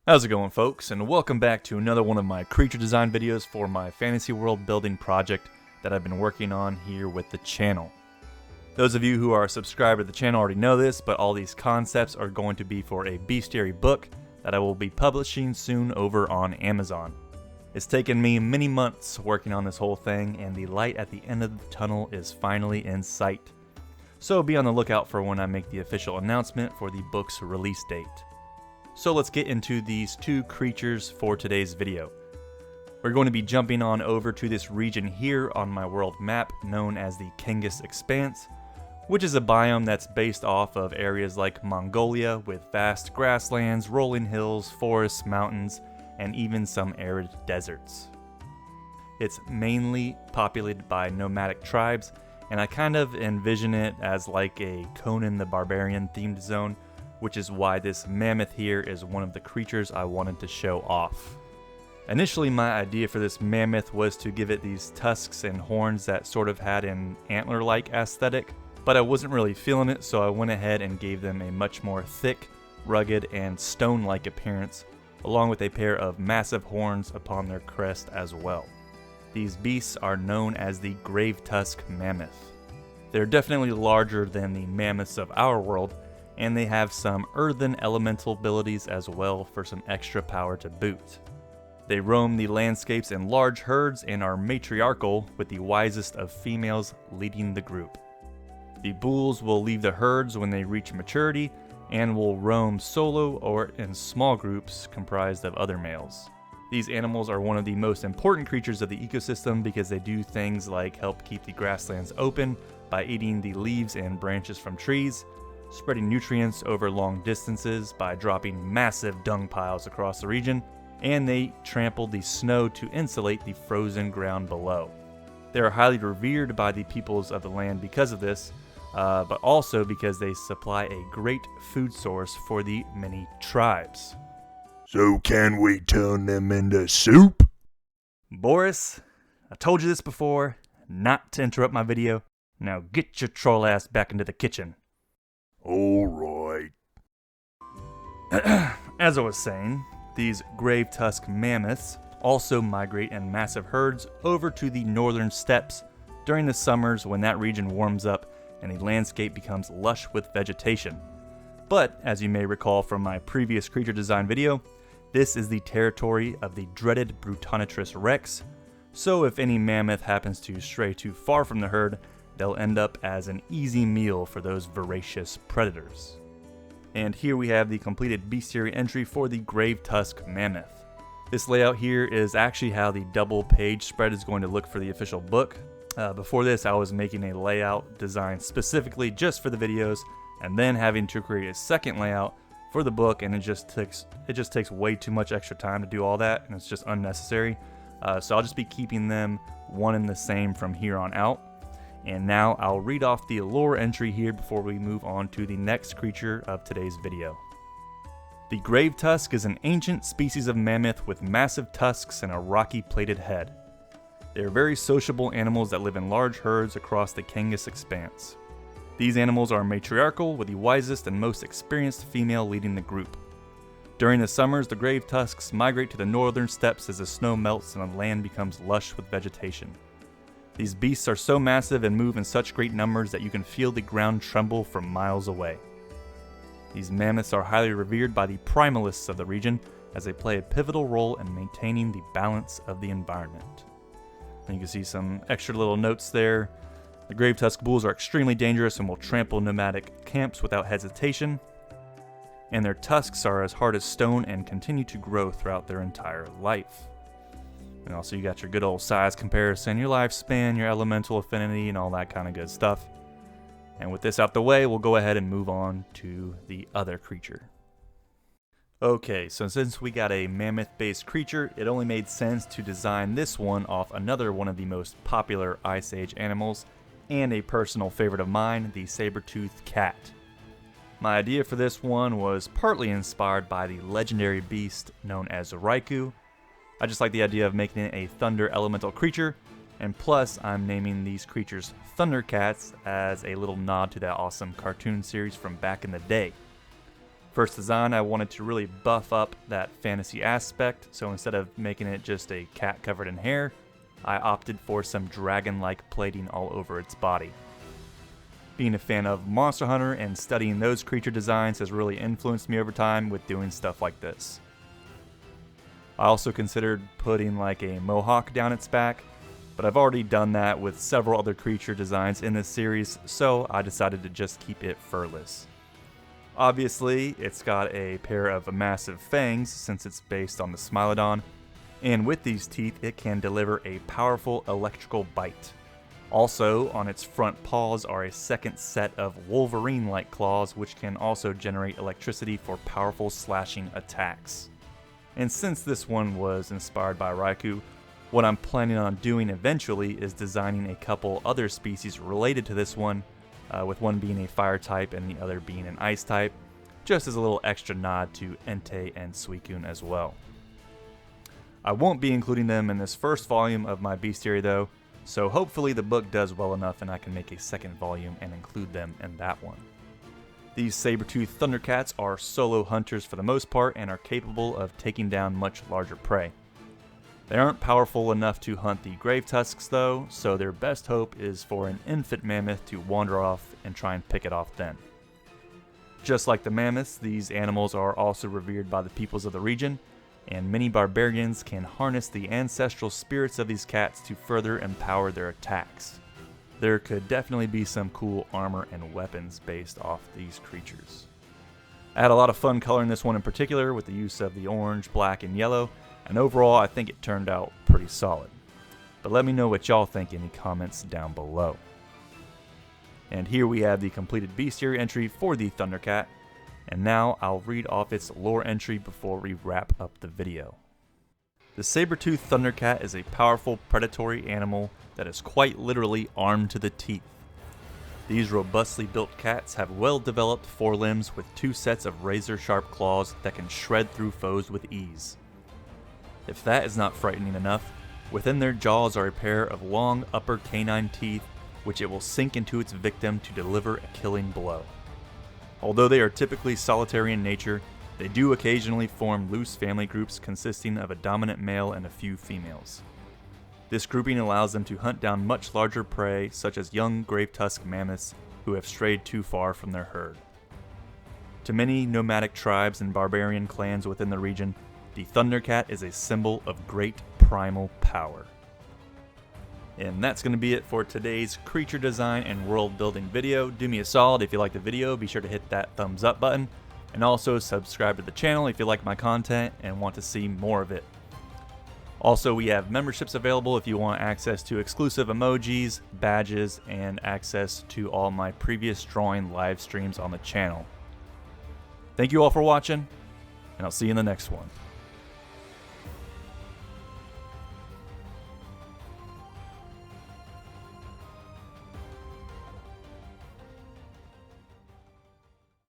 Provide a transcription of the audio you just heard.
How's it going, folks, and welcome back to another one of my creature design videos for my fantasy world building project that I've been working on here with the channel. Those of you who are subscribed to the channel already know this, but all these concepts are going to be for a bestiary book that I will be publishing soon over on Amazon. It's taken me many months working on this whole thing, and the light at the end of the tunnel is finally in sight. So be on the lookout for when I make the official announcement for the book's release date. So let's get into these two creatures for today's video. We're going to be jumping on over to this region here on my world map known as the Kangas Expanse, which is a biome that's based off of areas like Mongolia with vast grasslands, rolling hills, forests, mountains, and even some arid deserts. It's mainly populated by nomadic tribes, and I kind of envision it as like a Conan the Barbarian themed zone, which is why this mammoth here is one of the creatures I wanted to show off. Initially, my idea for this mammoth was to give it these tusks and horns that sort of had an antler-like aesthetic, but I wasn't really feeling it, so I went ahead and gave them a much more thick, rugged, and stone-like appearance, along with a pair of massive horns upon their crest as well. These beasts are known as the Gravetusk mammoth. They're definitely larger than the mammoths of our world, and they have some earthen elemental abilities as well for some extra power to boot. They roam the landscapes in large herds and are matriarchal, with the wisest of females leading the group. The bulls will leave the herds when they reach maturity and will roam solo or in small groups comprised of other males. These animals are one of the most important creatures of the ecosystem because they do things like help keep the grasslands open by eating the leaves and branches from trees, spreading nutrients over long distances by dropping massive dung piles across the region, and they trample the snow to insulate the frozen ground below. They are highly revered by the peoples of the land because of this, but also because they supply a great food source for the many tribes. So can we turn them into soup? Boris, I told you this before, not to interrupt my video. Now get your troll ass back into the kitchen. Alright. As I was saying, these Gravetusk mammoths also migrate in massive herds over to the northern steppes during the summers when that region warms up and the landscape becomes lush with vegetation. But, as you may recall from my previous creature design video, this is the territory of the dreaded Brutonitrus rex, so if any mammoth happens to stray too far from the herd, they'll end up as an easy meal for those voracious predators. And here we have the completed bestiary entry for the Gravetusk mammoth. This layout here is actually how the double page spread is going to look for the official book. Before this, I was making a layout designed specifically just for the videos, and then having to create a second layout for the book, and it just takes way too much extra time to do all that, and it's just unnecessary. So I'll just be keeping them one and the same from here on out. And now I'll read off the lore entry here before we move on to the next creature of today's video. The Gravetusk is an ancient species of mammoth with massive tusks and a rocky plated head. They are very sociable animals that live in large herds across the Kangas Expanse. These animals are matriarchal, with the wisest and most experienced female leading the group. During the summers, the Gravetusks migrate to the northern steppes as the snow melts and the land becomes lush with vegetation. These beasts are so massive and move in such great numbers that you can feel the ground tremble from miles away. These mammoths are highly revered by the primalists of the region as they play a pivotal role in maintaining the balance of the environment. And you can see some extra little notes there. The Gravetusk bulls are extremely dangerous and will trample nomadic camps without hesitation. And their tusks are as hard as stone and continue to grow throughout their entire life. And also you got your good old size comparison, your lifespan, your elemental affinity, and all that kind of good stuff. And with this out the way, we'll go ahead and move on to the other creature. Okay, so since we got a mammoth-based creature, it only made sense to design this one off another one of the most popular Ice Age animals, and a personal favorite of mine, the Sabertooth cat. My idea for this one was partly inspired by the legendary beast known as Raikou. I just like the idea of making it a thunder elemental creature, And plus, I'm naming these creatures Thundercats as a little nod to that awesome cartoon series from back in the day. First design, I wanted to really buff up that fantasy aspect, so instead of making it just a cat covered in hair, I opted for some dragon-like plating all over its body. Being a fan of Monster Hunter and studying those creature designs has really influenced me over time with doing stuff like this. I also considered putting like a mohawk down its back, but I've already done that with several other creature designs in this series, so I decided to just keep it furless. Obviously, it's got a pair of massive fangs since it's based on the Smilodon, and with these teeth it can deliver a powerful electrical bite. Also, on its front paws are a second set of Wolverine-like claws which can also generate electricity for powerful slashing attacks. And since this one was inspired by Raikou, what I'm planning on doing eventually is designing a couple other species related to this one, with one being a fire type and the other being an ice type, just as a little extra nod to Entei and Suicune as well. I won't be including them in this first volume of my bestiary though, so hopefully the book does well enough and I can make a second volume and include them in that one. These Sabertooth Thundercats are solo hunters for the most part and are capable of taking down much larger prey. They aren't powerful enough to hunt the Gravetusks though, so their best hope is for an infant mammoth to wander off and try and pick it off then. Just like the mammoths, these animals are also revered by the peoples of the region, and many barbarians can harness the ancestral spirits of these cats to further empower their attacks. There could definitely be some cool armor and weapons based off these creatures. I had a lot of fun coloring this one in particular with the use of the orange, black, and yellow, and overall I think it turned out pretty solid. But let me know what y'all think in the comments down below. And here we have the completed bestiary entry for the Thundercat, and now I'll read off its lore entry before we wrap up the video. The Sabertooth Thundercat is a powerful predatory animal that is quite literally armed to the teeth. These robustly built cats have well-developed forelimbs with 2 sets of razor-sharp claws that can shred through foes with ease. If that is not frightening enough, within their jaws are a pair of long upper canine teeth which it will sink into its victim to deliver a killing blow. Although they are typically solitary in nature, they do occasionally form loose family groups consisting of a dominant male and a few females. This grouping allows them to hunt down much larger prey such as young Gravetusk mammoths who have strayed too far from their herd. To many nomadic tribes and barbarian clans within the region, the Thundercat is a symbol of great primal power. And that's going to be it for today's creature design and world building video. Do me a solid, if you like the video, be sure to hit that thumbs up button, and also subscribe to the channel if you like my content and want to see more of it. Also, we have memberships available if you want access to exclusive emojis, badges, and access to all my previous drawing live streams on the channel. Thank you all for watching, and I'll see you in the next one.